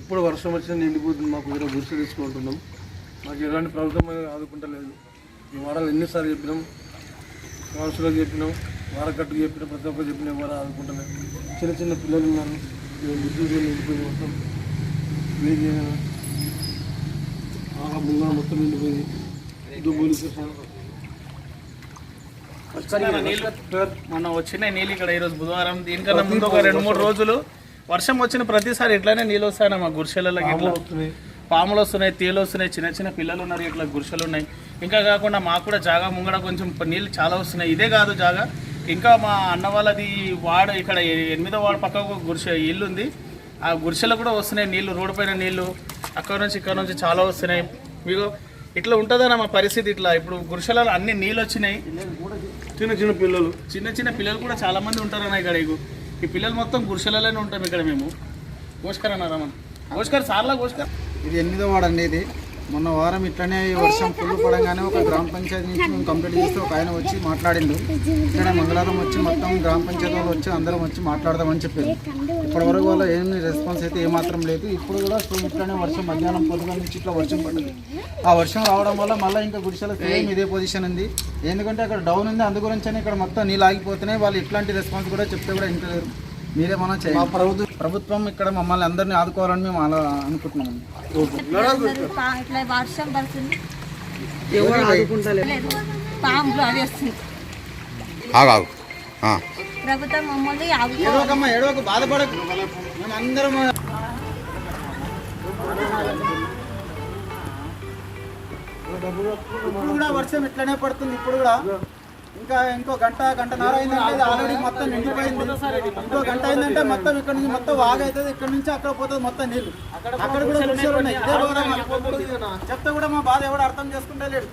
ఎప్పుడు వర్షం వచ్చినా నిండిపోతుంది. మాకు వేరే గుర్తు తీసుకుంటున్నాం. మాకు ఎలాంటి ప్రభుత్వం ఆదుకుంటలేదు. ఈ వారాలు ఎన్నిసార్లు చెప్పినాం, కౌన్సిలర్కి చెప్పినాం, వారకట్టుకు చెప్పినాం, ప్రతి ఒక్కరు చెప్పిన ఎవరు ఆదుకుంటలేదు. చిన్న చిన్న పిల్లలు ఉన్నారు, గుర్తు నిండిపోయింది మొత్తం. వీడికి ముంగ మొత్తం నిండిపోయింది. మొన్న వచ్చిన నీళ్ళు ఇక్కడ ఈరోజు బుధవారం, దీనికన్నా ముందు ఒక 2-3 రోజులు వర్షం వచ్చిన ప్రతిసారి ఇట్లానే నీళ్ళు వస్తాయి. మా గుడిసెలకి ఇట్లా పాములు వస్తున్నాయి, తేలు వస్తున్నాయి, చిన్న చిన్న పిల్లలు ఉన్నారు, ఇట్లా గుడిసెలు ఉన్నాయి. ఇంకా కాకుండా మాకు కూడా జాగా ముంగడ కొంచెం నీళ్ళు చాలా వస్తున్నాయి. ఇదే కాదు జాగా, ఇంకా మా అన్న వాళ్ళది వార్డు ఇక్కడ 8వ వార్డు పక్కకు ఒక గుడిసె ఇల్లు ఉంది. ఆ గుడిసెలో కూడా వస్తున్నాయి నీళ్ళు, రోడ్డు పైన నీళ్ళు అక్కడ నుంచి ఇక్కడ నుంచి చాలా వస్తున్నాయి. మీకు ఇట్లా ఉంటుందన్న మా పరిస్థితి. ఇట్లా ఇప్పుడు గుడిసెలలో అన్ని నీళ్ళు వచ్చినాయి. చిన్న చిన్న పిల్లలు కూడా చాలా మంది ఉంటారన్న ఇక్కడ. ఈ పిల్లలు మొత్తం గుడిసెలలోనే ఉంటాం ఇక్కడ మేము. గోష్కర్ అన్నారా మన గోష్కర్ సార్లా గోష్కర్. ఇది 8వ వార్డు అండి. ఇది మొన్న వారం ఇట్లనే వర్షం ఫుల్ పడంగానే ఒక గ్రామ పంచాయతీ నుంచి మేము కంప్లీట్ చేస్తే ఒక ఆయన వచ్చి మాట్లాడిండు. ఇక్కడ మంగళవారం వచ్చి మొత్తం గ్రామ పంచాయతీ వాళ్ళు వచ్చి అందరం వచ్చి మాట్లాడదామని చెప్పారు. ఇప్పటివరకు వాళ్ళ ఏమి రెస్పాన్స్ అయితే ఏమాత్రం లేదు. ఇప్పుడు కూడా ఇట్లనే వర్షం మధ్యాహ్నం పొద్దుగా నుంచి ఇట్లా వర్షం పడింది. ఆ వర్షం రావడం వల్ల మళ్ళీ ఇంకా గుడిసెల సేమ్ ఇదే పొజిషన్ ఉంది. ఎందుకంటే అక్కడ డౌన్ ఉంది, అందు గురించి ఇక్కడ మొత్తం నీళ్ళు ఆగిపోతున్నాయి. వాళ్ళు ఇట్లాంటి రెస్పాన్స్ కూడా చెప్తే కూడా ఇంకా లేరు. మీరే మనం చేయాలి. ప్రభుత్వం ఇక్కడ మమ్మల్ని అందరినీ ఆదుకోవాలని మేము అలా అనుకుంటున్నాము. ఇట్లా వర్షం పడుతుంది, పాములు అవి వస్తుంది. ప్రభుత్వం మమ్మల్ని ఏడవకు, బాధపడకు. మేమందరం ఇప్పుడు కూడా వర్షం ఇట్లనే పడుతుంది. ఇప్పుడు కూడా ఇంకో గంటన్నర అయిందంటే ఆల్రెడీ మొత్తం నిండిపోయింది. ఇంకో గంట అయిందంటే మొత్తం ఇక్కడ నుంచి మొత్తం వాగవుతుంది. ఇక్కడ నుంచి అక్కడ పోతుంది మొత్తం నీళ్ళు. అక్కడ కూడా విషయాలు ఉన్నాయి. ఇదే చెప్తే కూడా మా బాధ ఎవడు అర్థం చేసుకుంటే లేడు.